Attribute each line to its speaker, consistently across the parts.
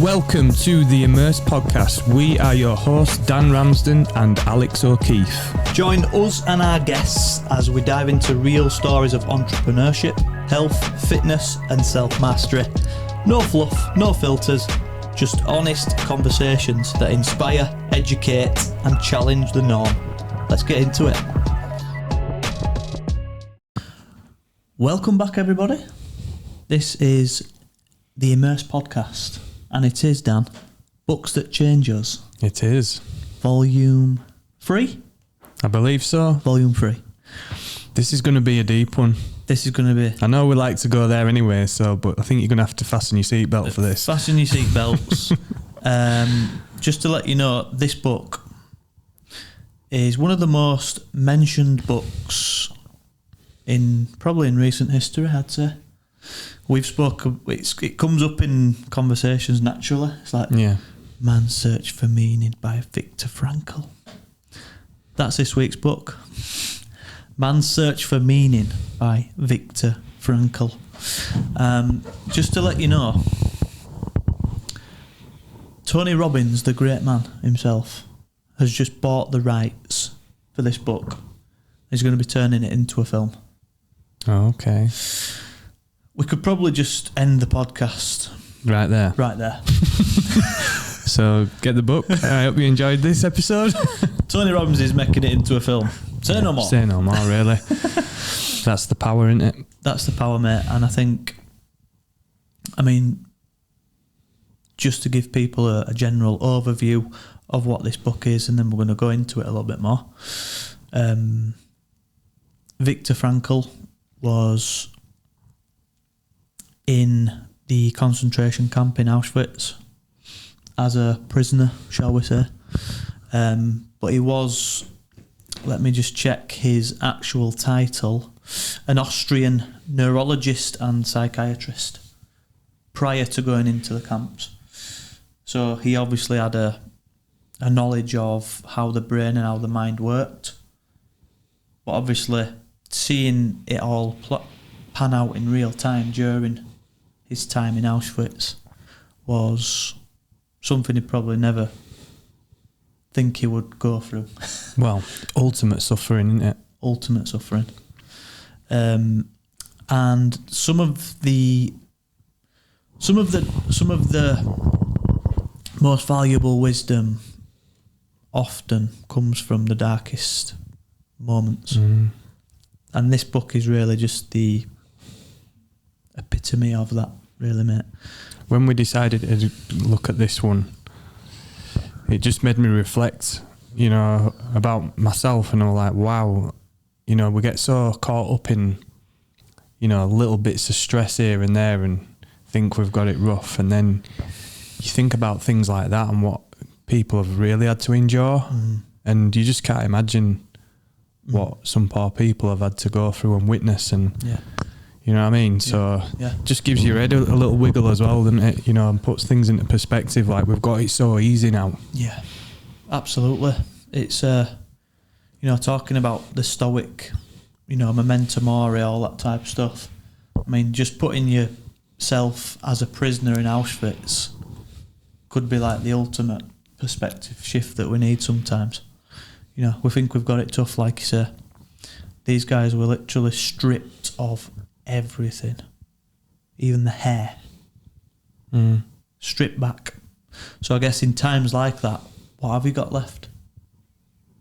Speaker 1: Welcome to the Immersed podcast. We are your hosts, Dan Ramsden and Alex O'Keefe.
Speaker 2: Join us and our guests as we dive into real stories of entrepreneurship, health, fitness and self-mastery. No fluff, no filters, just honest conversations that inspire, educate and challenge the norm. Let's get into it. Welcome back, everybody. This is the Immersed podcast. And it is, Dan, Books That Change Us.
Speaker 1: It is.
Speaker 2: Volume 3?
Speaker 1: I believe so.
Speaker 2: Volume 3.
Speaker 1: This is going to be a deep one.
Speaker 2: This is going to be...
Speaker 1: I know we like to go there anyway, but I think you're going to have to fasten your seatbelt for this.
Speaker 2: Fasten your seatbelts. Just to let you know, this book is one of the most mentioned books probably in recent history, I'd say. We've spoken, it comes up in conversations naturally. It's like, Man's Search for Meaning by Viktor Frankl. That's this week's book. Man's Search for Meaning by Viktor Frankl. Just to let you know, Tony Robbins, the great man himself, has just bought the rights for this book. He's going to be turning it into a film.
Speaker 1: Oh, okay.
Speaker 2: We could probably just end the podcast
Speaker 1: Right there. So get the book. I hope you enjoyed this episode.
Speaker 2: Tony Robbins is making it into a film. Say no more.
Speaker 1: Say no more, really. That's the power, isn't it?
Speaker 2: That's the power, mate. And I think, just to give people a general overview of what this book is, and then we're going to go into it a little bit more. Viktor Frankl was in the concentration camp in Auschwitz as a prisoner, shall we say. But he was, let me just check his actual title, an Austrian neurologist and psychiatrist prior to going into the camps. So he obviously had a knowledge of how the brain and how the mind worked. But obviously seeing it all pan out in real time during his time in Auschwitz was something he'd probably never think he would go through.
Speaker 1: Well, ultimate suffering, isn't it?
Speaker 2: Ultimate suffering. And some of the most valuable wisdom often comes from the darkest moments. Mm. And this book is really just the epitome of that, really, mate.
Speaker 1: When we decided to look at this one, it just made me reflect, about myself, and I'm like, wow, we get so caught up in, little bits of stress here and there and think we've got it rough, and then you think about things like that and what people have really had to endure, and you just can't imagine what some poor people have had to go through and witness, and you know what I mean? So just gives your head a little wiggle as well, doesn't it? And puts things into perspective, like we've got it so easy now. Yeah,
Speaker 2: absolutely. It's, talking about the stoic, memento mori, all that type of stuff. Just putting yourself as a prisoner in Auschwitz could be like the ultimate perspective shift that we need sometimes. We think we've got it tough, like you say. These guys were literally stripped of everything, even the hair, stripped back. So I guess in times like that, what have you got left?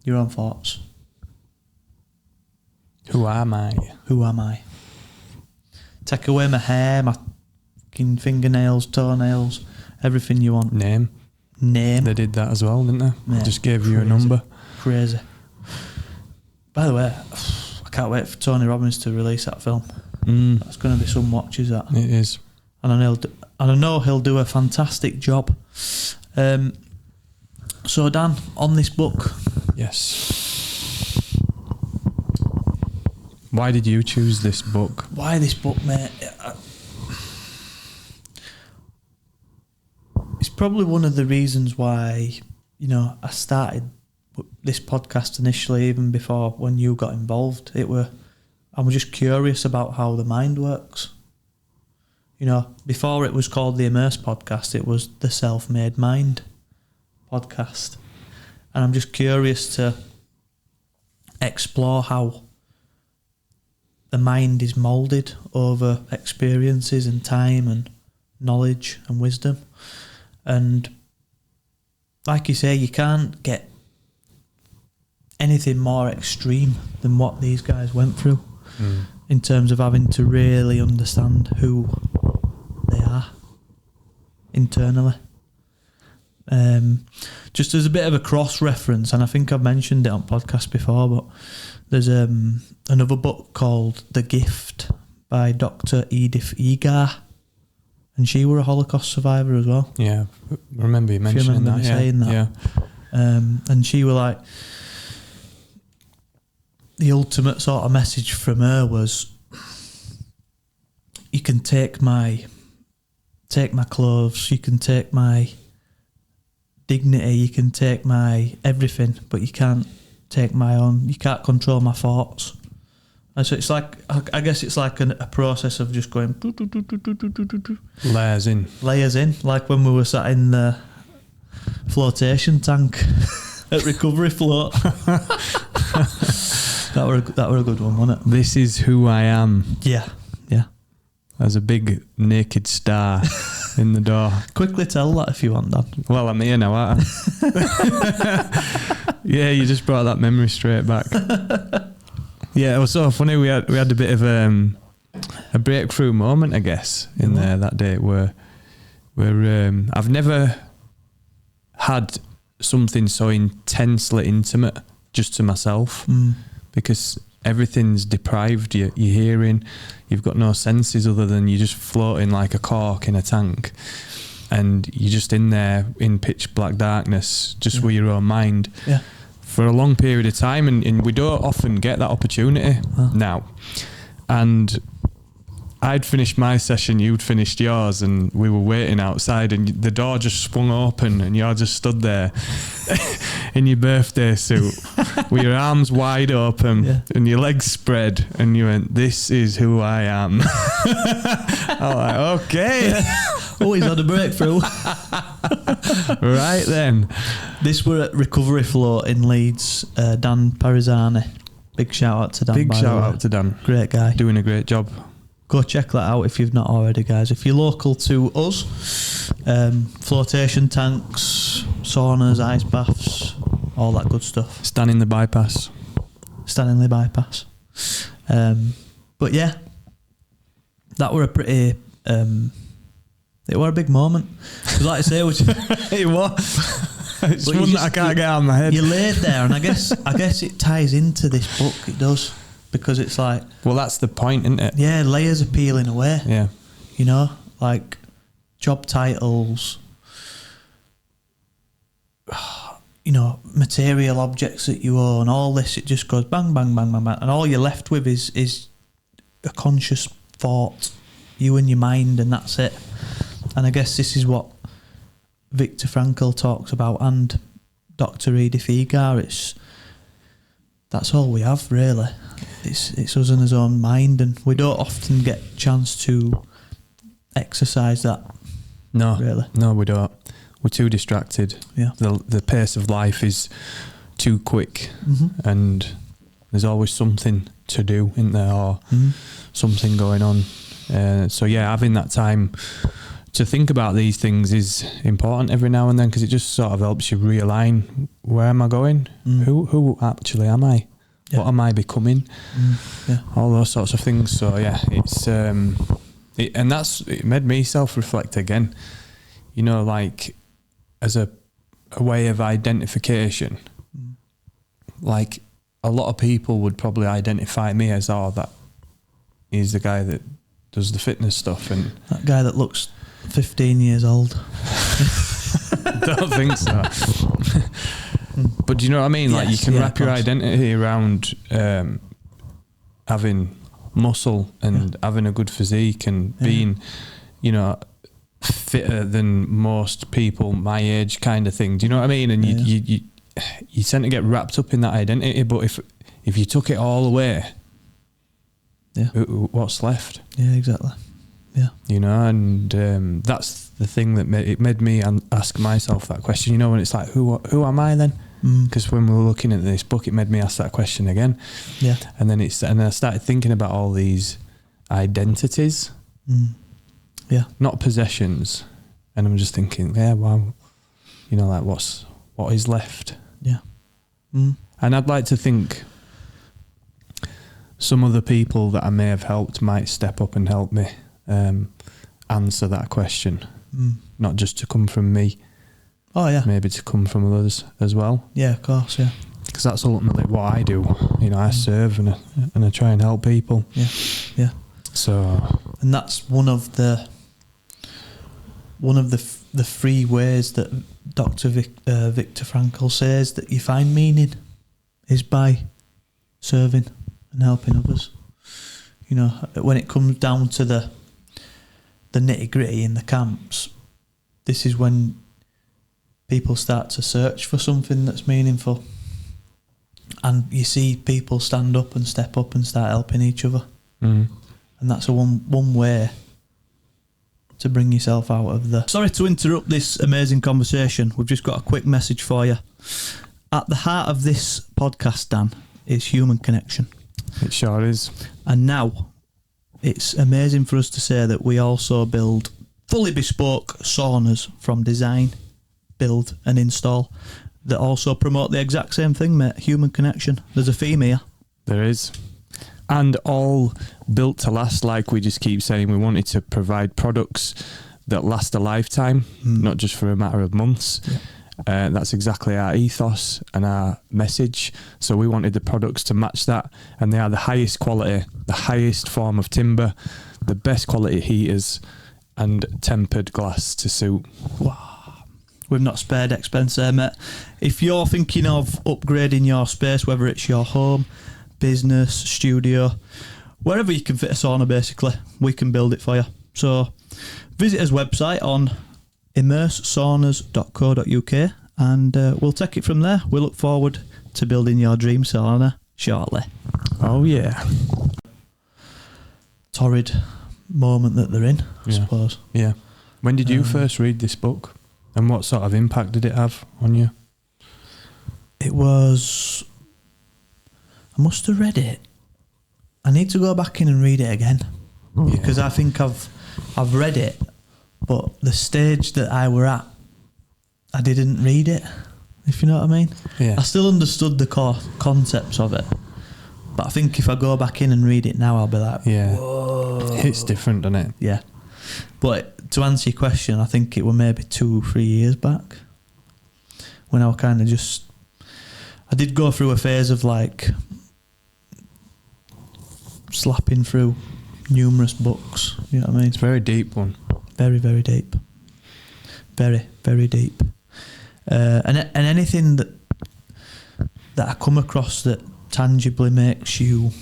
Speaker 2: Your own thoughts.
Speaker 1: Who am I?
Speaker 2: Who am I? Take away my hair, my fucking fingernails, toenails, everything you want.
Speaker 1: Name. They did that as well, didn't they?
Speaker 2: Mate,
Speaker 1: just gave you a number. Crazy.
Speaker 2: By the way, I can't wait for Tony Robbins to release that film. That's going to be some watches, that.
Speaker 1: It is.
Speaker 2: And I know he'll do a fantastic job. So Dan, on this book.
Speaker 1: Yes. Why did you choose this book?
Speaker 2: Why this book, mate? It's probably one of the reasons why, I started this podcast initially, even before when you got involved. I was just curious about how the mind works. You know, before it was called the Immersed podcast, it was the Self-Made Mind podcast. And I'm just curious to explore how the mind is moulded over experiences and time and knowledge and wisdom. And like you say, you can't get anything more extreme than what these guys went through in terms of having to really understand who they are internally. Just as a bit of a cross-reference, and I think I've mentioned it on podcast before, but there's another book called The Gift by Dr. Edith Egar, and she were a Holocaust survivor as well.
Speaker 1: Yeah, I remember you mentioning that.
Speaker 2: Saying that.
Speaker 1: Yeah.
Speaker 2: And she were like, the ultimate sort of message from her was, you can take my clothes, you can take my dignity, you can take my everything, but you can't take my own, you can't control my thoughts. And so it's like, I guess it's like a process of just going
Speaker 1: Layers in,
Speaker 2: like when we were sat in the flotation tank at Recovery Float. That were a good one, wasn't it?
Speaker 1: This is who I am.
Speaker 2: Yeah.
Speaker 1: There's a big naked star in the door.
Speaker 2: Quickly tell that if you want, Dan.
Speaker 1: Well, I'm here now, aren't I? Yeah, you just brought that memory straight back. Yeah, it was so funny. We had a bit of a breakthrough moment, I guess, in there that day where I've never had something so intensely intimate just to myself, because everything's deprived. You're hearing, you've got no senses other than you're just floating like a cork in a tank, and you're just in there in pitch black darkness, just with your own mind.
Speaker 2: Yeah.
Speaker 1: For a long period of time, and we don't often get that opportunity now. And I'd finished my session, you'd finished yours, and we were waiting outside, and the door just swung open, and you all just stood there in your birthday suit with your arms wide open and your legs spread, and you went, "This is who I am." I was like, okay.
Speaker 2: Oh, he's had a breakthrough.
Speaker 1: Right then.
Speaker 2: This were at Recovery Float in Leeds. Dan Parizani. Big shout out to Dan.
Speaker 1: Big shout out to Dan.
Speaker 2: Great guy.
Speaker 1: Doing a great job.
Speaker 2: Go check that out if you've not already, guys. If you're local to us, flotation tanks, saunas, ice baths, all that good stuff.
Speaker 1: Stanley bypass.
Speaker 2: But yeah, that were a pretty... it were a big moment. Because like I say,
Speaker 1: It was. It's one that I can't get out of my head.
Speaker 2: You laid there, and I guess it ties into this book. It does, because it's like,
Speaker 1: well, that's the point, isn't it?
Speaker 2: Yeah, layers are peeling away.
Speaker 1: Yeah,
Speaker 2: you know, like job titles, you know, material objects that you own. All this, it just goes bang, bang, bang, bang, bang, and all you're left with is a conscious thought, you and your mind, and that's it. And I guess this is what Viktor Frankl talks about, and Dr. Edith Egar. That's all we have, really. It's us and his own mind, and we don't often get a chance to exercise that.
Speaker 1: No,
Speaker 2: really.
Speaker 1: No, we don't. We're too distracted.
Speaker 2: Yeah.
Speaker 1: The pace of life is too quick, and there's always something to do, isn't there, or something going on. So yeah, having that time to think about these things is important every now and then, because it just sort of helps you realign. Where am I going? Who actually am I? Yeah. What am I becoming?
Speaker 2: Yeah.
Speaker 1: All those sorts of things. So yeah, it's it made me self-reflect again. You know, like as a way of identification. Like a lot of people would probably identify me as, oh, that he's the guy that does the fitness stuff, and
Speaker 2: that guy that looks 15 years old.
Speaker 1: Don't think so. But do you know what I mean? Like, you can wrap your identity around having muscle and having a good physique and being, you know, fitter than most people my age, kind of thing. Do you know what I mean? And you tend to get wrapped up in that identity. But if you took it all away, what's left?
Speaker 2: Yeah, exactly. Yeah.
Speaker 1: You know, and that's the thing that it made me ask myself that question. You know, when it's like, who am I then? Because when we were looking at this book, it made me ask that question again.
Speaker 2: Yeah.
Speaker 1: And then I started thinking about all these identities,
Speaker 2: Yeah.
Speaker 1: not possessions. And I'm just thinking, yeah, wow, you know, like what is left?
Speaker 2: Yeah.
Speaker 1: And I'd like to think some of the people that I may have helped might step up and help me answer that question, not just to come from me.
Speaker 2: Oh yeah,
Speaker 1: maybe to come from others as well.
Speaker 2: Yeah, of course, yeah.
Speaker 1: Because that's ultimately what I do. You know, I serve and I try and help people.
Speaker 2: Yeah, yeah.
Speaker 1: So,
Speaker 2: and that's one of the three ways that Dr. Viktor Frankl says that you find meaning is by serving and helping others. You know, when it comes down to the nitty-gritty in the camps, this is when people start to search for something that's meaningful, and you see people stand up and step up and start helping each other, and that's one way to bring yourself out of the... Sorry to interrupt this amazing conversation. We've just got a quick message for you. At the heart of this podcast, Dan, is human connection.
Speaker 1: It sure is.
Speaker 2: And now it's amazing for us to say that we also build fully bespoke saunas from design, build and install that also promote the exact same thing, mate, human connection. There's a theme here.
Speaker 1: There is. And all built to last, like we just keep saying. We wanted to provide products that last a lifetime, not just for a matter of months. Yeah. That's exactly our ethos and our message. So we wanted the products to match that, and they are the highest quality, the highest form of timber, the best quality heaters, and tempered glass to suit.
Speaker 2: Wow. We've not spared expense there, mate. If you're thinking of upgrading your space, whether it's your home, business, studio, wherever you can fit a sauna, basically, we can build it for you. So visit us website on immersesaunas.co.uk and we'll take it from there. We look forward to building your dream sauna shortly.
Speaker 1: Oh yeah.
Speaker 2: Torrid moment that they're in, I suppose.
Speaker 1: Yeah. When did you first read this book? And what sort of impact did it have on you?
Speaker 2: It was... I must have read it. I need to go back in and read it again. Because I think I've read it, but the stage that I were at, I didn't read it, if you know what I mean.
Speaker 1: Yeah.
Speaker 2: I still understood the core concepts of it, but I think if I go back in and read it now, I'll be like, whoa.
Speaker 1: It's different, doesn't it?
Speaker 2: Yeah. But to answer your question, I think it were maybe 2-3 years back when I kind of just... I did go through a phase of like slapping through numerous books, you know what I mean?
Speaker 1: It's a very deep one.
Speaker 2: Very, very deep. Very, very deep. And anything that I come across that tangibly makes you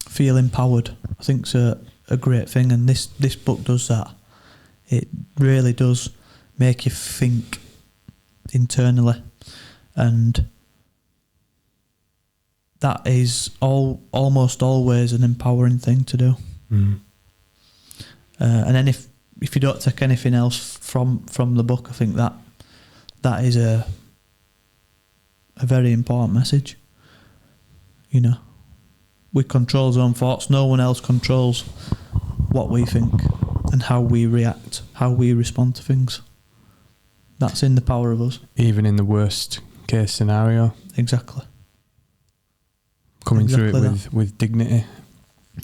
Speaker 2: feel empowered, I think it's a great thing, and this book does that. It really does make you think internally, and that is almost always an empowering thing to do. And then if you don't take anything else from the book, I think that is a very important message. You know, we control our own thoughts. No one else controls what we think and how we react, how we respond to things. That's in the power of us. Even
Speaker 1: in the worst case scenario.
Speaker 2: Exactly.
Speaker 1: Coming through it with dignity.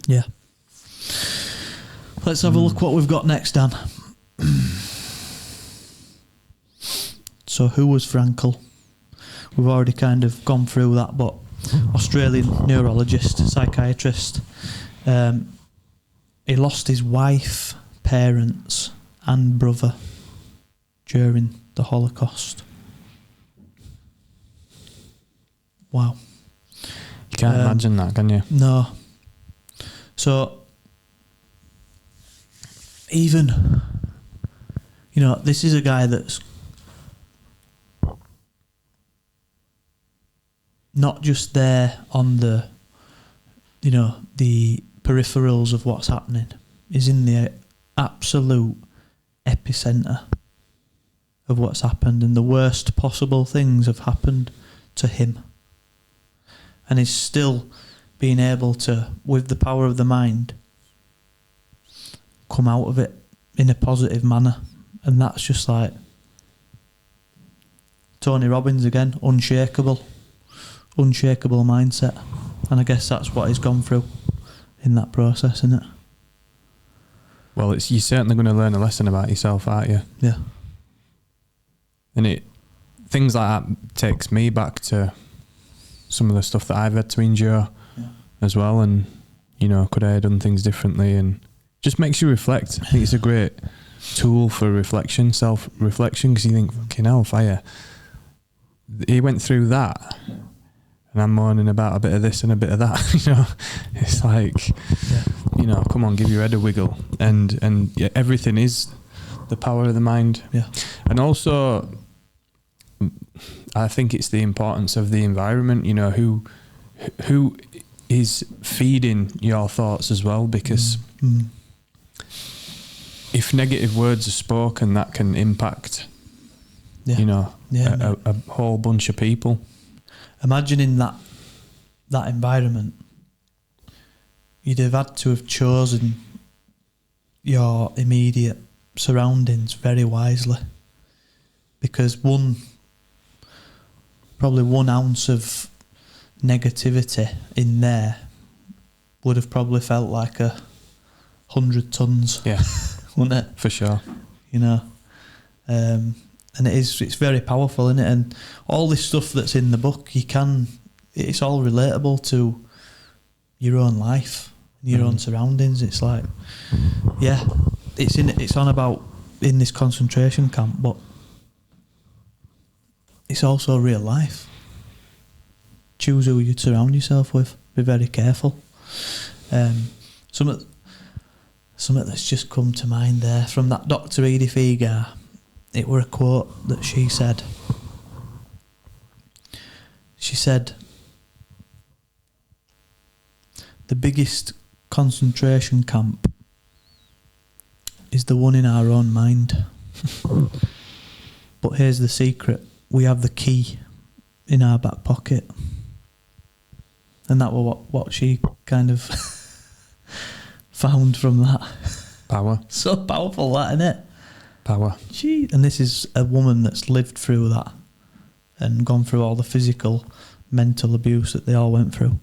Speaker 2: Yeah. Let's have a look what we've got next, Dan. So who was Frankl? We've already kind of gone through that, but Australian neurologist, psychiatrist. He lost his wife, parents and brother during the Holocaust. Wow.
Speaker 1: You can't imagine that, can you?
Speaker 2: No. So, even, you know, this is a guy that's not just there on the, you know, the peripherals of what's happening. He's in the absolute epicenter of what's happened, and the worst possible things have happened to him. And he's still being able to, with the power of the mind, come out of it in a positive manner. And that's just like Tony Robbins again, unshakable mindset. And I guess that's what he's gone through in that process, isn't it?
Speaker 1: Well, you're certainly going to learn a lesson about yourself, aren't you?
Speaker 2: Yeah.
Speaker 1: And things like that takes me back to some of the stuff that I've had to endure as well, and could I have done things differently, and just makes you reflect. I think it's a great tool for reflection, self-reflection, because you think, fucking hell, fire. He went through that, and I'm moaning about a bit of this and a bit of that. It's like, come on, give your head a wiggle, and everything is the power of the mind.
Speaker 2: Yeah.
Speaker 1: And also, I think it's the importance of the environment. Who is feeding your thoughts as well, because if negative words are spoken, that can impact a whole bunch of people.
Speaker 2: Imagining that environment, you'd have had to have chosen your immediate surroundings very wisely, because probably 1 ounce of negativity in there would have probably felt like 100 tons.
Speaker 1: Yeah.
Speaker 2: Wouldn't it?
Speaker 1: For sure.
Speaker 2: And it's very powerful, isn't it? And all this stuff that's in the book, it's all relatable to your own life, your own surroundings. It's like, it's on about in this concentration camp, but it's also real life. Choose who you surround yourself with. Be very careful. Something that's just come to mind there from that Dr. Edith Egar. It were a quote that she said. She said, "The biggest concentration camp is the one in our own mind. But here's the secret: we have the key in our back pocket." And that was what she kind of found from that.
Speaker 1: Power.
Speaker 2: So powerful, that, isn't it?
Speaker 1: Power.
Speaker 2: And this is a woman that's lived through that and gone through all the physical, mental abuse that they all went through.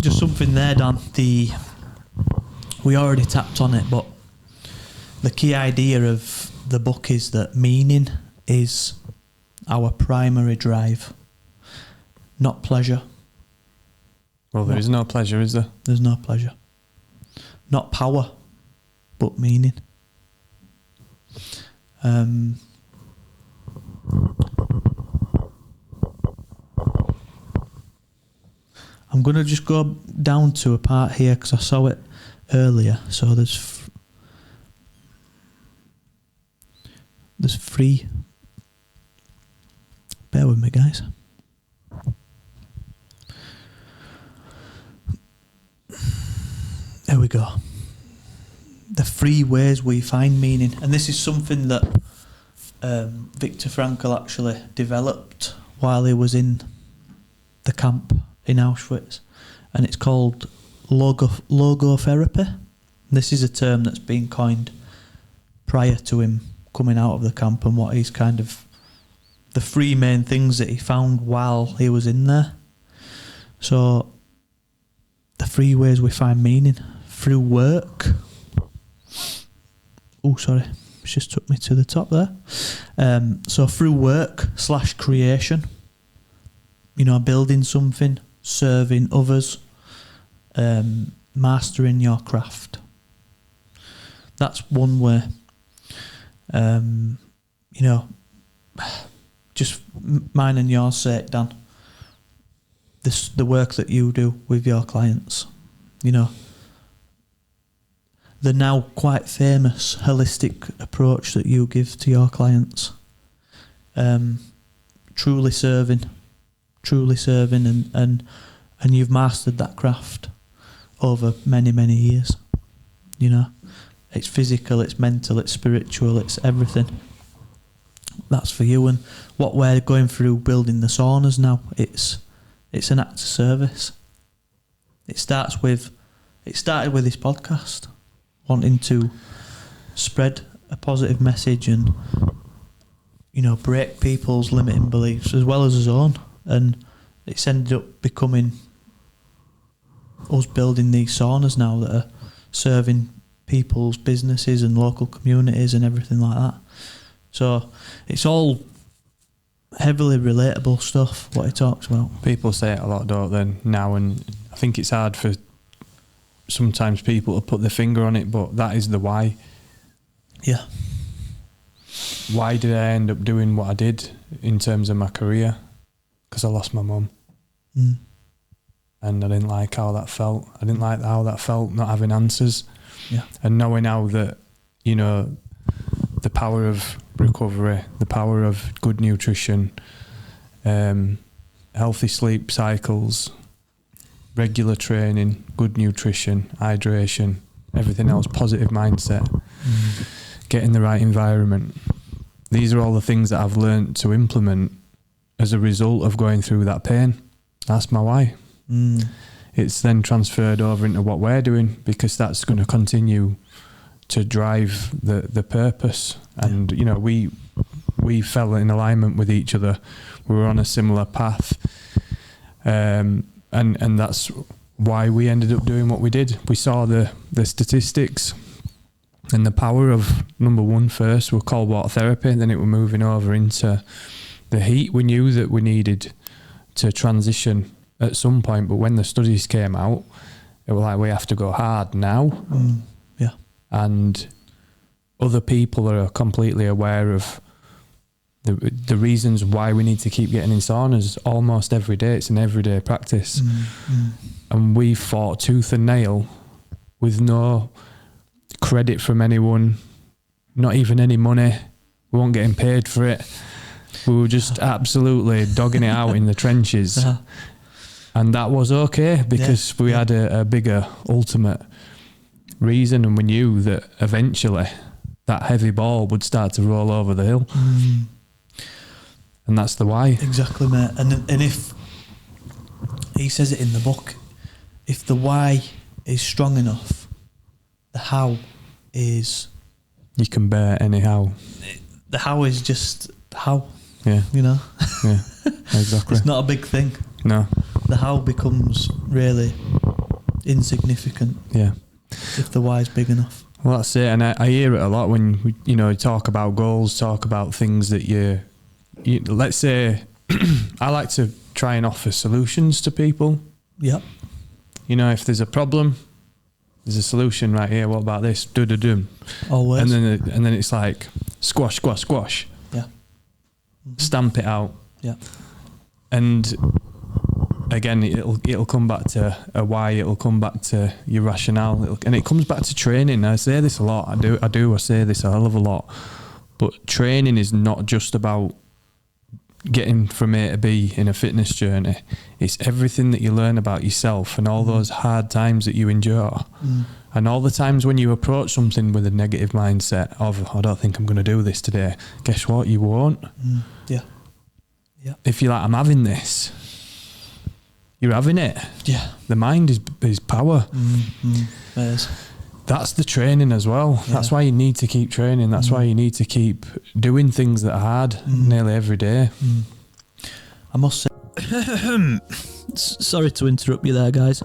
Speaker 2: Just something there, Dan. We already tapped on it, but the key idea of the book is that meaning is our primary drive, not pleasure.
Speaker 1: Well, there is no pleasure, is there?
Speaker 2: There's no pleasure. Not power, but meaning. I'm going to just go down to a part here because I saw it earlier. So there's 3. Bear with me, guys. There we go. The 3 ways we find meaning. And this is something that Viktor Frankl actually developed while he was in the camp in Auschwitz. And it's called logotherapy. This is a term that's been coined prior to him coming out of the camp, and what he's kind of the 3 main things that he found while he was in there. So the 3 ways we find meaning: through work. Oh, sorry, it just took me to the top there. So through work / creation, building something, serving others, mastering your craft. That's one way. Just mine and yours sake, Dan. The work that you do with your clients, the now quite famous holistic approach that you give to your clients, truly serving, and you've mastered that craft. over many, many years. You know, it's physical, it's mental, it's spiritual, it's everything. That's for you. And what we're going through building the saunas now, it's an act of service. It started with this podcast, wanting to spread a positive message and, you know, break people's limiting beliefs as well as his own. And it's ended up becoming us building these saunas now that are serving people's businesses and local communities and everything like that. So it's all heavily relatable stuff, what he talks about.
Speaker 1: People say it a lot, don't they, now, and I think it's hard for sometimes people to put their finger on it, but that is the why.
Speaker 2: Yeah.
Speaker 1: Why did I end up doing what I did in terms of my career? Because I lost my mum. And I didn't like how that felt. I didn't like how that felt, not having answers.
Speaker 2: Yeah.
Speaker 1: And knowing now that, you know, the power of recovery, the power of good nutrition, healthy sleep cycles, regular training, good nutrition, hydration, everything else, positive mindset, getting the right environment. These are all the things that I've learned to implement as a result of going through that pain. That's my why. It's then transferred over into what we're doing, because that's going to continue to drive the purpose. And you know, we fell in alignment with each other. We were on a similar path, and that's why we ended up doing what we did. We saw the statistics and the power of, number one, first were cold water therapy, then it were moving over into the heat. We knew that we needed to transition at some point, but when the studies came out, it was like, we have to go hard now.
Speaker 2: Yeah.
Speaker 1: And other people are completely aware of the reasons why we need to keep getting in saunas almost every day. It's an everyday practice. And we fought tooth and nail with no credit from anyone, not even any money. We weren't getting paid for it. We were just absolutely dogging it out in the trenches. And that was okay, because we had a bigger ultimate reason, and we knew that eventually that heavy ball would start to roll over the hill. And that's the why.
Speaker 2: Exactly, mate. And if he says it in the book, if the why is strong enough, the how is...
Speaker 1: You can bear any how.
Speaker 2: The how is just how.
Speaker 1: Yeah.
Speaker 2: You know?
Speaker 1: Yeah, exactly.
Speaker 2: It's not a big thing.
Speaker 1: No.
Speaker 2: The how becomes really insignificant.
Speaker 1: Yeah.
Speaker 2: If the why is big enough.
Speaker 1: Well, that's it. And I hear it a lot when we, you know, talk about goals, talk about things that you let's say, I like to try and offer solutions to people.
Speaker 2: Yeah.
Speaker 1: You know, if there's a problem, there's a solution right here. What about this? Do.
Speaker 2: Always.
Speaker 1: And then it's like squash.
Speaker 2: Yeah.
Speaker 1: Stamp it out.
Speaker 2: Yeah.
Speaker 1: And again, it'll come back to a why. It'll come back to your rationale, and it comes back to training. I say this a lot. I say this a hell of a lot. But training is not just about getting from A to B in a fitness journey. It's everything that you learn about yourself, and all those hard times that you endure, and all the times when you approach something with a negative mindset of, I don't think I'm going to do this today. Guess what? You won't.
Speaker 2: Yeah. Yeah.
Speaker 1: If you're like, I'm having this, you're having it.
Speaker 2: Yeah.
Speaker 1: The mind is power. That's the training as well.
Speaker 2: Yeah.
Speaker 1: That's why you need to keep training. That's why you need to keep doing things that are hard nearly every day.
Speaker 2: I must say, sorry to interrupt you there, guys.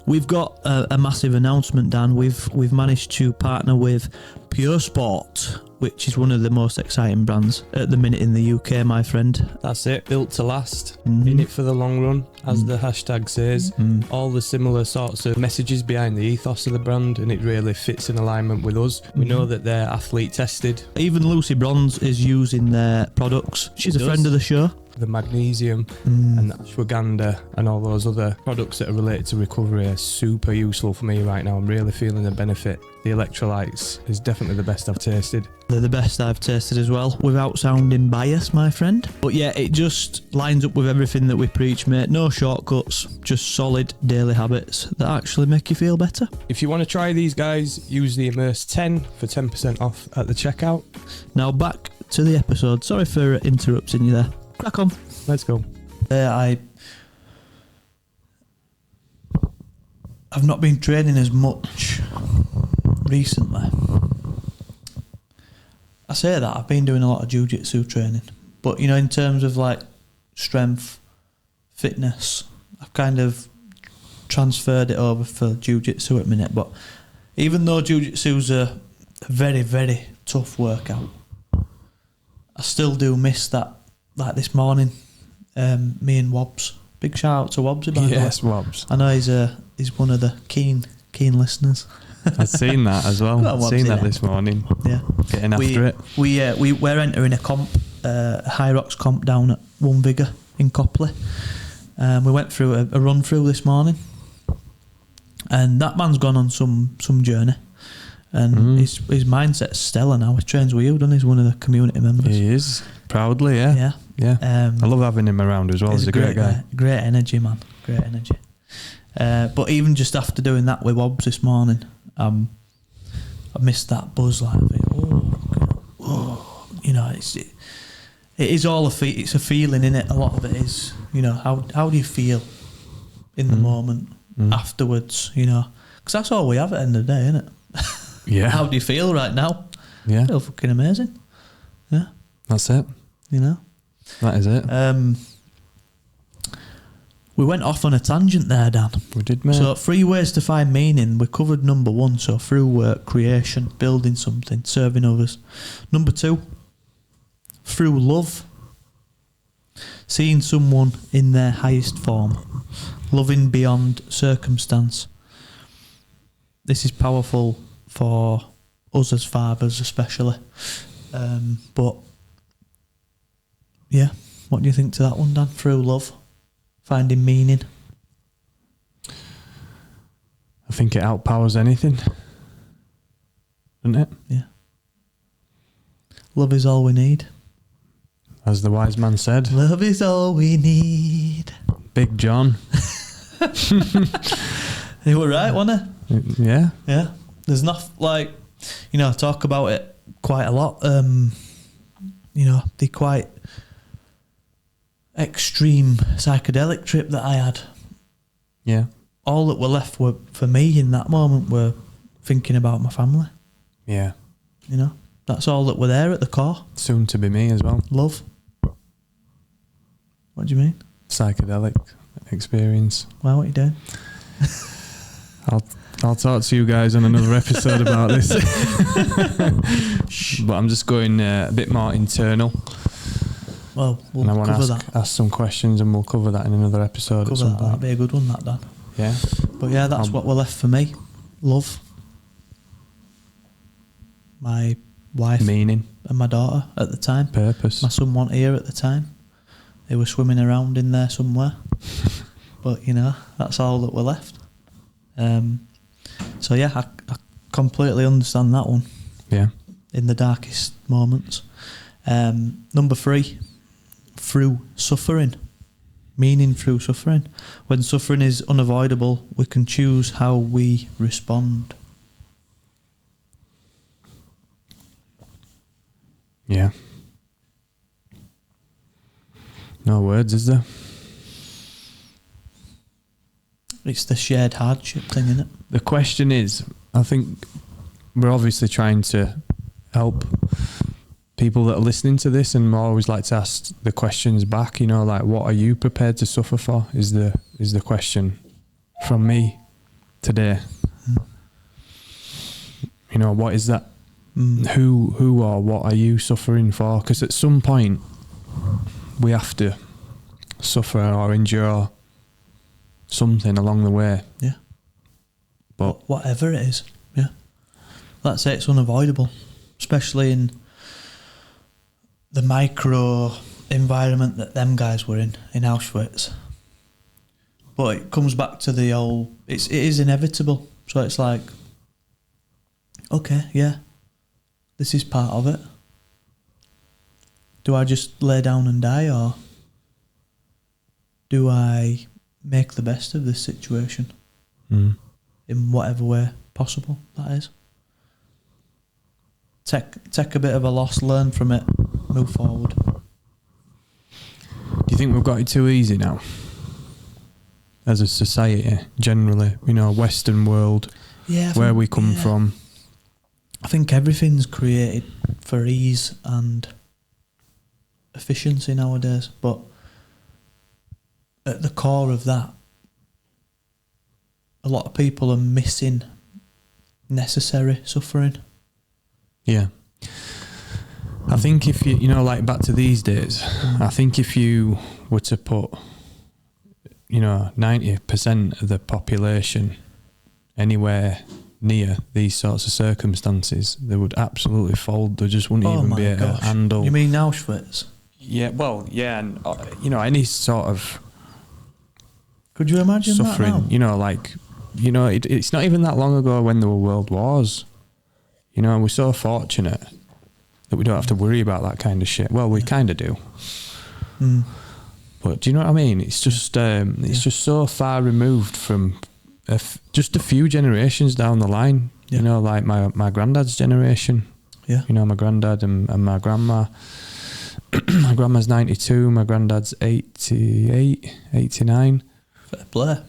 Speaker 2: We've got a massive announcement, Dan. We've managed to partner with Pure Sport, which is one of the most exciting brands at the minute in the UK, my friend.
Speaker 1: That's it. Built to last. In it for the long run, as the hashtag says. All the similar sorts of messages behind the ethos of the brand, and it really fits in alignment with us. We know that they're athlete tested.
Speaker 2: Even Lucy Bronze is using their products. She's a friend of the show.
Speaker 1: the magnesium and the ashwagandha and all those other products that are related to recovery are super useful for me right now. I'm really feeling the benefit. The electrolytes is definitely the best I've tasted.
Speaker 2: They're the best I've tasted as well, without sounding biased, my friend. But yeah, it just lines up with everything that we preach, mate. No shortcuts, just solid daily habits that actually make you feel better.
Speaker 1: If you want to try these guys, use the Immersed 10 for 10% off at the checkout.
Speaker 2: Now back to the episode. Sorry for interrupting you there. Crack on.
Speaker 1: Let's go.
Speaker 2: I've not been training as much recently. I say that, I've been doing a lot of jiu-jitsu training. But, you know, in terms of like strength, fitness, I've kind of transferred it over for jiu-jitsu at the minute. But even though jiu-jitsu's a very, very tough workout, I still do miss that. Like this morning, me and Wobbs. Big shout out to Wobbs.
Speaker 1: Yes, Wobbs.
Speaker 2: I know he's one of the keen listeners.
Speaker 1: I've seen that as well. I've seen that this morning.
Speaker 2: Yeah,
Speaker 1: getting after it.
Speaker 2: We're entering a comp, a High Rocks comp down at One Vigor in Copley. We went through a run through this morning, and that man's gone on some journey, and his mindset's stellar now. He trains with you, doesn't he? He's one of the community members.
Speaker 1: He is proudly, yeah. I love having him around as well. He's a great guy.
Speaker 2: Great energy, man. Great energy. But even just after doing that with Wobbs this morning, I missed that buzz. Like, you know, it is all it's a feeling, innit? A lot of it is, you know, how do you feel in the moment afterwards? You know, because that's all we have at the end of the day, innit?
Speaker 1: Yeah.
Speaker 2: How do you feel right now?
Speaker 1: Yeah.
Speaker 2: I feel fucking amazing. Yeah.
Speaker 1: That's it.
Speaker 2: You know.
Speaker 1: That is it.
Speaker 2: We went off on a tangent there, Dan.
Speaker 1: We did, mate.
Speaker 2: So 3 ways to find meaning. We covered number 1, so through work, creation, building something, serving others. Number 2, through love. Seeing someone in their highest form. Loving beyond circumstance. This is powerful for us as fathers especially. But yeah, what do you think to that one, Dan? Through love, finding meaning.
Speaker 1: I think it outpowers anything, doesn't it?
Speaker 2: Yeah. Love is all we need.
Speaker 1: As the wise man said.
Speaker 2: Love is all we need.
Speaker 1: Big John.
Speaker 2: He were right, wasn't he?
Speaker 1: Yeah.
Speaker 2: Yeah. There's enough, like, you know, I talk about it quite a lot. You know, the quite extreme psychedelic trip that I had.
Speaker 1: Yeah.
Speaker 2: All that were left were, for me in that moment, were thinking about my family.
Speaker 1: Yeah.
Speaker 2: You know, that's all that were there at the core.
Speaker 1: Soon to be me as well.
Speaker 2: Love. What do you mean?
Speaker 1: Psychedelic experience.
Speaker 2: Well, what are you doing?
Speaker 1: I'll talk to you guys on another episode about this. But I'm just going a bit more internal.
Speaker 2: Well, we'll
Speaker 1: and I want
Speaker 2: cover
Speaker 1: to ask some questions, and we'll cover that in another episode at some point.
Speaker 2: That'd be a good one, that, Dan.
Speaker 1: Yeah.
Speaker 2: But yeah, that's what were left for me. Love. My wife.
Speaker 1: Meaning.
Speaker 2: And my daughter at the time.
Speaker 1: Purpose.
Speaker 2: My son wasn't here at the time. They were swimming around in there somewhere. But, you know, that's all that were left. So yeah, I completely understand that one.
Speaker 1: Yeah.
Speaker 2: In the darkest moments. Number 3, through suffering. Meaning through suffering. When suffering is unavoidable, we can choose how we respond.
Speaker 1: Yeah. No words, is there?
Speaker 2: It's the shared hardship thing, isn't it?
Speaker 1: The question is, I think we're obviously trying to help people that are listening to this, and we always like to ask the questions back, you know, like, what are you prepared to suffer for, is the question from me today. You know, what is that? Who or what are you suffering for? Because at some point we have to suffer or endure something along the way.
Speaker 2: Yeah.
Speaker 1: But
Speaker 2: whatever it is, yeah. Let's say it's unavoidable, especially in the micro environment that them guys were in Auschwitz. But it comes back to the old, it is inevitable. So it's like, okay, yeah, this is part of it. Do I just lay down and die, or do I make the best of this situation in whatever way possible that is? Take a bit of a loss, learn from it, move forward.
Speaker 1: Do you think we've got it too easy now? As a society, generally, Western world, where we come from.
Speaker 2: I think everything's created for ease and efficiency nowadays, but at the core of that, a lot of people are missing necessary suffering.
Speaker 1: Yeah. I think if you, like back to these days, I think if you were to put 90% of the population anywhere near these sorts of circumstances, they would absolutely fold. They just wouldn't even be able to handle.
Speaker 2: You mean Auschwitz?
Speaker 1: Yeah, well, yeah, and any sort of.
Speaker 2: Could you imagine
Speaker 1: suffering?
Speaker 2: That now?
Speaker 1: It's not even that long ago when there were world wars. We're so fortunate that we don't have to worry about that kind of shit. Well, we kind of do. But do you know what I mean? It's just just so far removed from just a few generations down the line.
Speaker 2: Yeah.
Speaker 1: Like my granddad's generation.
Speaker 2: Yeah.
Speaker 1: My granddad and my grandma. My grandma's 92, my granddad's 88, 89.
Speaker 2: Fair play.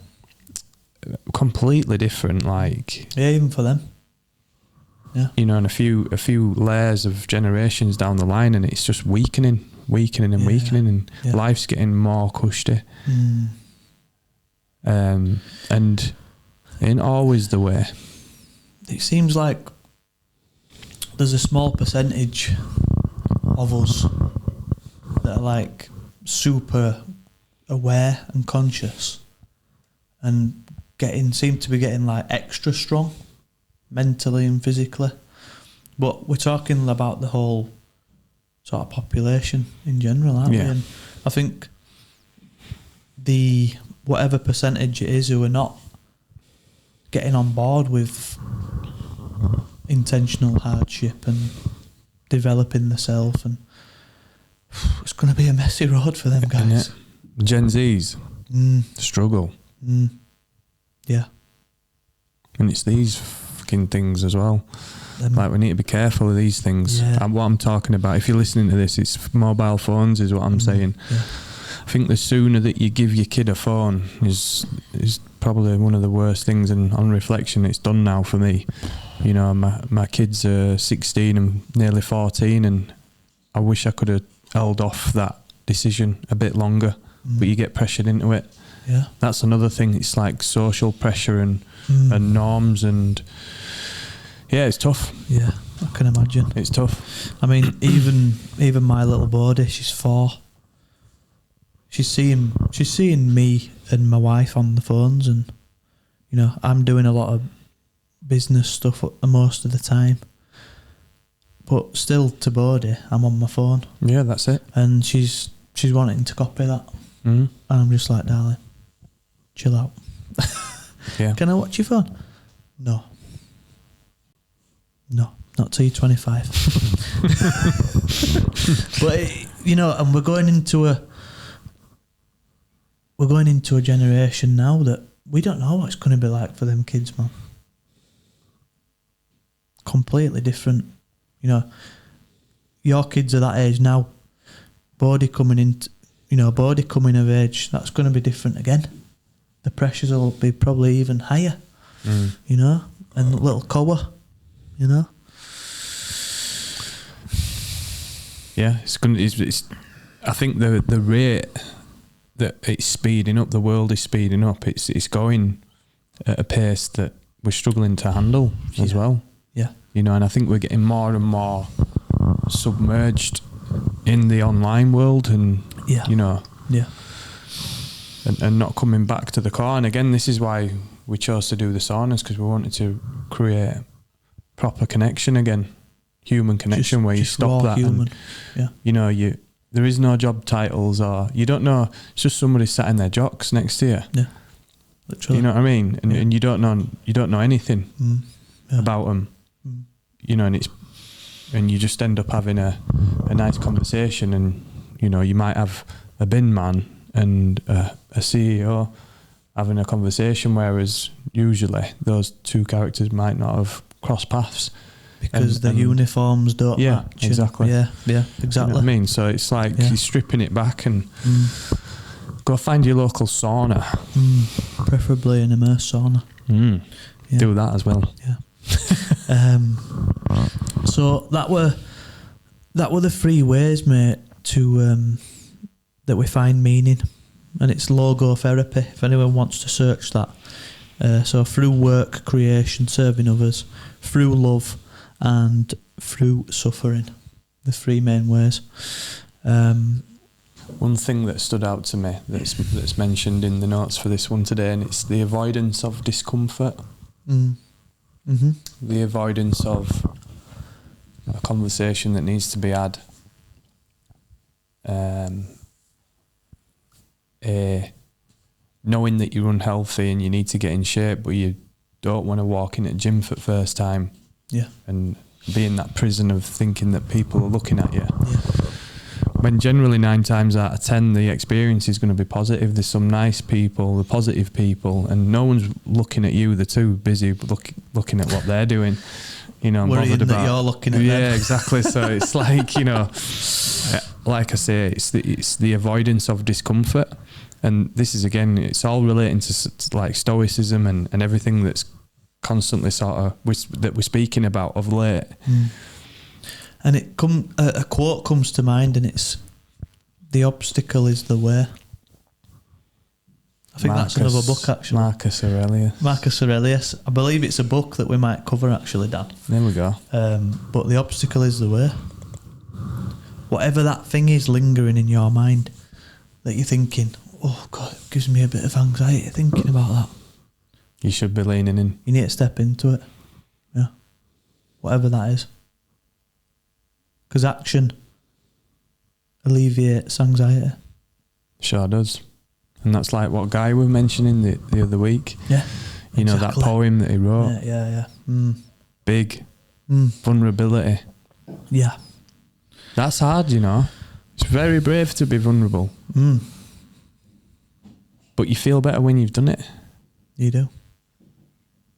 Speaker 1: Completely different,
Speaker 2: yeah, even for them. Yeah.
Speaker 1: And a few layers of generations down the line, and it's just weakening, and life's getting more cushy. And it ain't always the way.
Speaker 2: It seems like there's a small percentage of us that are super aware and conscious, and seem to be getting extra strong mentally and physically. But we're talking about the whole sort of population in general, aren't we? And I think the whatever percentage it is who are not getting on board with intentional hardship and developing the self, and it's going to be a messy road for them guys.
Speaker 1: Gen Zs struggle.
Speaker 2: Yeah.
Speaker 1: And it's these fucking things as well. We need to be careful of these things. And what I'm talking about, if you're listening to this, it's mobile phones is what I'm saying.
Speaker 2: Yeah.
Speaker 1: I think the sooner that you give your kid a phone is probably one of the worst things, and on reflection it's done now for me. My kids are 16 and nearly 14, and I wish I could have held off that decision a bit longer, but you get pressured into it.
Speaker 2: Yeah,
Speaker 1: that's another thing. It's like social pressure and norms, and it's tough.
Speaker 2: Yeah, I can imagine.
Speaker 1: It's tough.
Speaker 2: I mean, even my little Bodie, she's 4. She's seeing me and my wife on the phones, and I'm doing a lot of business stuff most of the time. But still, to Bodie, I'm on my phone.
Speaker 1: Yeah, that's it.
Speaker 2: And she's wanting to copy that, and I'm just like, darling, chill out.
Speaker 1: Yeah.
Speaker 2: Can I watch your phone? No, not till you're 25. But and we're going into a generation now that we don't know what it's going to be like for them kids, man. Completely different. Your kids are that age now. Bodie coming of age, that's going to be different again. The pressures will be probably even higher, and little Koa,
Speaker 1: Yeah, it's I think the rate that it's speeding up, the world is speeding up. It's going at a pace that we're struggling to handle as well.
Speaker 2: Yeah.
Speaker 1: And I think we're getting more and more submerged in the online world, and and not coming back to the core. And again, this is why we chose to do the saunas, because we wanted to create proper connection again, human connection, where you stop that human. And there is no job titles, or you don't know. It's just somebody sat in their jocks next to you.
Speaker 2: Yeah, literally.
Speaker 1: You know what I mean? And you don't know anything about them. You know, and you just end up having a nice conversation, and you know, you might have a bin man and a CEO having a conversation, whereas usually those two characters might not have crossed paths.
Speaker 2: Because the uniforms don't match.
Speaker 1: Exactly.
Speaker 2: Yeah, exactly.
Speaker 1: You know what I mean? So it's like you're stripping it back and go find your local sauna.
Speaker 2: Preferably an immersed sauna. Yeah.
Speaker 1: Do that as well.
Speaker 2: Yeah. So that were the 3 ways, mate, to that we find meaning, and it's logotherapy. If anyone wants to search that, so through work, creation, serving others, through love, and through suffering, the 3 main ways.
Speaker 1: One thing that stood out to me that's mentioned in the notes for this one today, and it's the avoidance of discomfort. The avoidance of a conversation that needs to be had. Knowing that you're unhealthy and you need to get in shape, but you don't want to walk in at gym for the first time.
Speaker 2: Yeah.
Speaker 1: And be in that prison of thinking that people are looking at you. Yeah. When generally 9 times out of 10 the experience is going to be positive. There's some nice people, the positive people, and no one's looking at you. They're too busy looking at what they're doing. You know, I'm bothered about
Speaker 2: that you're looking at them.
Speaker 1: Yeah, exactly. So it's like, you know, like I say, it's the avoidance of discomfort. And this is, again, it's all relating to like stoicism and everything that's constantly sort of that we're speaking about of late.
Speaker 2: And a quote comes to mind, and it's, "The obstacle is the way." I think that's another book, actually. Marcus Aurelius. I believe it's a book that we might cover, actually, Dan.
Speaker 1: There we go.
Speaker 2: But the obstacle is the way. Whatever that thing is lingering in your mind that you're thinking, oh God, it gives me a bit of anxiety thinking about that.
Speaker 1: You should be leaning in.
Speaker 2: You need to step into it. Yeah. Whatever that is. Because action alleviates anxiety.
Speaker 1: Sure does. And that's like what Guy was mentioning the other week.
Speaker 2: Yeah.
Speaker 1: You know, that poem that he wrote.
Speaker 2: Yeah.
Speaker 1: Big. Vulnerability.
Speaker 2: Yeah.
Speaker 1: That's hard, you know. It's very brave to be vulnerable. But you feel better when you've done it.
Speaker 2: You do.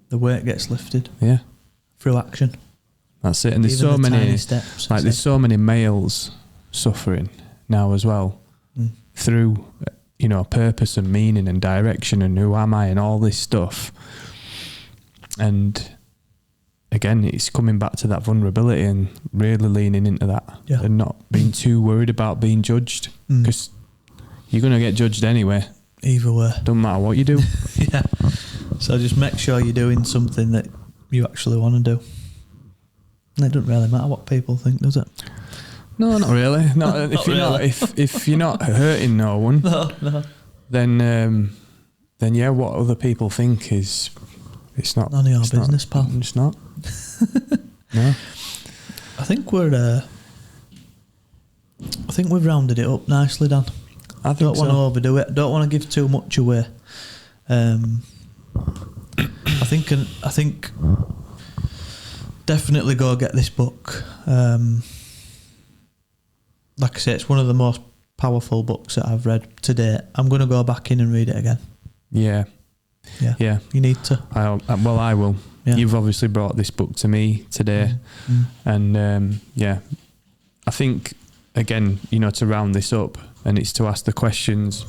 Speaker 2: The weight gets lifted.
Speaker 1: Yeah.
Speaker 2: Through action.
Speaker 1: That's it. And there's so many steps. Like there's so many males suffering now as well. Through, you know, purpose and meaning and direction and who am I and all this stuff. And again, it's coming back to that vulnerability and really leaning into that. Yeah. And not being too worried about being judged. Because you're going to get judged anyway.
Speaker 2: Either way.
Speaker 1: Doesn't matter what you do.
Speaker 2: Yeah. So just make sure you're doing something that you actually want to do. And it doesn't really matter what people think, does it?
Speaker 1: No, not really. Not if you're not hurting no one.
Speaker 2: No.
Speaker 1: Then yeah, what other people think it's not
Speaker 2: none of your business, pal.
Speaker 1: It's not. No.
Speaker 2: I think we've rounded it up nicely, Dan.
Speaker 1: I
Speaker 2: don't want to overdo it. Don't want to give too much away. I think definitely go get this book. Like I say, it's one of the most powerful books that I've read to date. I'm going to go back in and read it again.
Speaker 1: Yeah.
Speaker 2: You need to.
Speaker 1: I will. Yeah. You've obviously brought this book to me today, and I think again, you know, to round this up, and it's to ask the questions: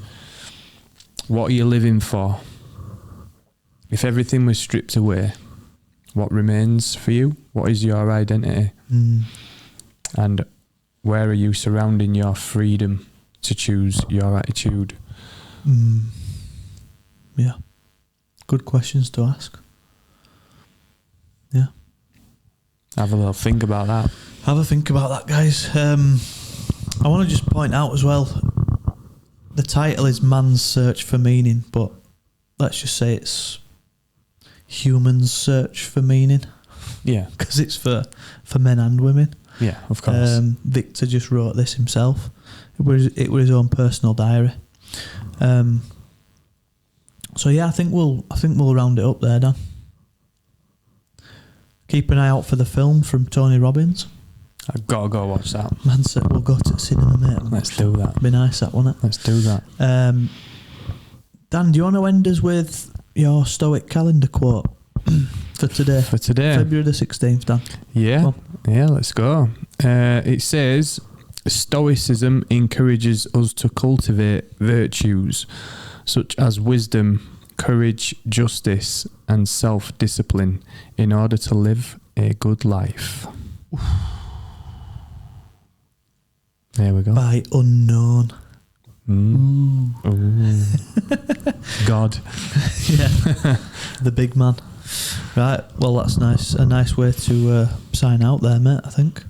Speaker 1: what are you living for? If everything was stripped away, what remains for you? What is your identity? And where are you surrounding your freedom to choose your attitude?
Speaker 2: Yeah. Good questions to ask. Yeah.
Speaker 1: Have a little think about that.
Speaker 2: Have a think about that, guys. I want to just point out as well, the title is Man's Search for Meaning, but let's just say it's Human's Search for Meaning.
Speaker 1: Yeah.
Speaker 2: Because it's for men and women.
Speaker 1: Yeah, of course.
Speaker 2: Viktor just wrote this himself. It was his own personal diary. So yeah, I think we'll round it up there, Dan. Keep an eye out for the film from Tony Robbins.
Speaker 1: I've got to go watch that.
Speaker 2: Man said we'll go to the cinema, mate.
Speaker 1: Let's do that.
Speaker 2: Be nice, that, wouldn't it?
Speaker 1: Let's do that.
Speaker 2: Dan, do you want to end us with your Stoic calendar quote for today?
Speaker 1: For today,
Speaker 2: February the 16th, Dan.
Speaker 1: Yeah, let's go. It says, Stoicism encourages us to cultivate virtues such as wisdom, courage, justice, and self-discipline in order to live a good life. There we go.
Speaker 2: By unknown.
Speaker 1: God.
Speaker 2: Yeah. The big man. Right, well, that's nice. A nice way to sign out there, mate, I think.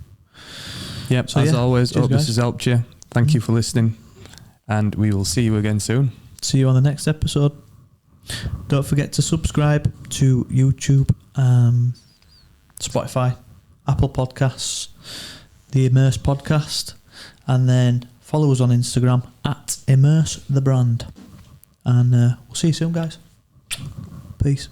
Speaker 1: Yep,
Speaker 2: So,
Speaker 1: as
Speaker 2: yeah,
Speaker 1: always,
Speaker 2: cheers,
Speaker 1: hope
Speaker 2: guys.
Speaker 1: this has helped you. Thank you for listening, and we will see you again soon.
Speaker 2: See you on the next episode. Don't forget to subscribe to YouTube, Spotify, Apple Podcasts, the Immersed podcast, and then follow us on Instagram @ImmerseTheBrand. And we'll see you soon, guys. Peace.